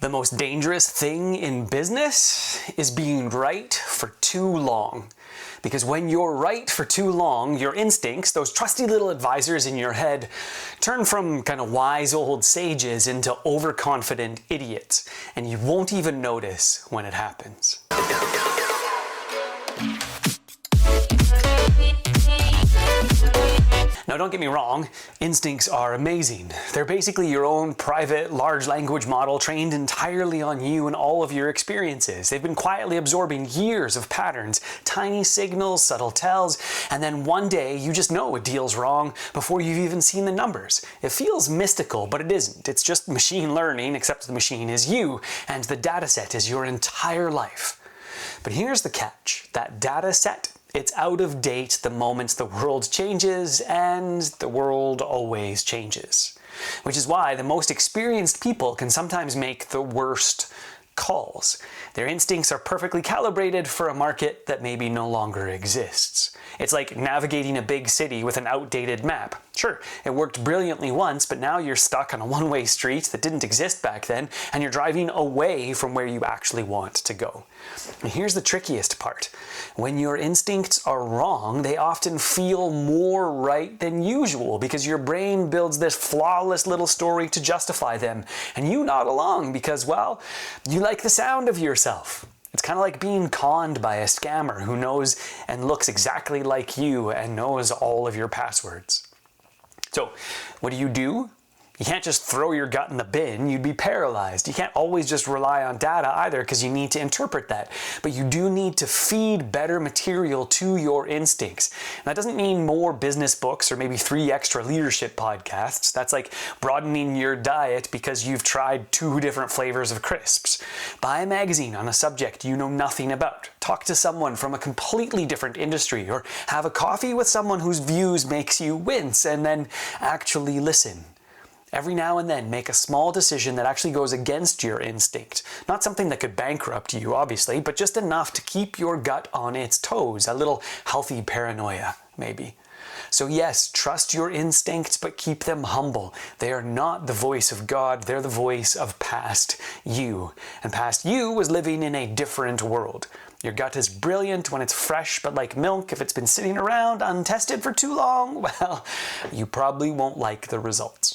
The most dangerous thing in business is being right for too long. Because when you're right for too long, your instincts, those trusty little advisors in your head, turn from kind of wise old sages into overconfident idiots, and you won't even notice when it happens. Now don't get me wrong, instincts are amazing. They're basically your own private large language model trained entirely on you and all of your experiences. They've been quietly absorbing years of patterns, tiny signals, subtle tells, and then one day you just know a deal's wrong before you've even seen the numbers. It feels mystical, but it isn't. It's just machine learning, except the machine is you, and the dataset is your entire life. But here's the catch. That dataset, it's out of date the moment the world changes, and the world always changes. Which is why the most experienced people can sometimes make the worst calls. Their instincts are perfectly calibrated for a market that maybe no longer exists. It's like navigating a big city with an outdated map. Sure, it worked brilliantly once, but now you're stuck on a one-way street that didn't exist back then, and you're driving away from where you actually want to go. And here's the trickiest part. When your instincts are wrong, they often feel more right than usual because your brain builds this flawless little story to justify them. And you nod along because, well, you like the sound of yourself. It's kind of like being conned by a scammer who knows and looks exactly like you and knows all of your passwords. So, what do? You can't just throw your gut in the bin, you'd be paralyzed. You can't always just rely on data either because you need to interpret that. But you do need to feed better material to your instincts. And that doesn't mean more business books or maybe 3 extra leadership podcasts. That's like broadening your diet because you've tried 2 different flavors of crisps. Buy a magazine on a subject you know nothing about. Talk to someone from a completely different industry, or have a coffee with someone whose views makes you wince, and then actually listen. Every now and then, make a small decision that actually goes against your instinct. Not something that could bankrupt you, obviously, but just enough to keep your gut on its toes. A little healthy paranoia, maybe. So yes, trust your instincts, but keep them humble. They are not the voice of God, they're the voice of past you. And past you was living in a different world. Your gut is brilliant when it's fresh, but like milk, if it's been sitting around untested for too long, well, you probably won't like the results.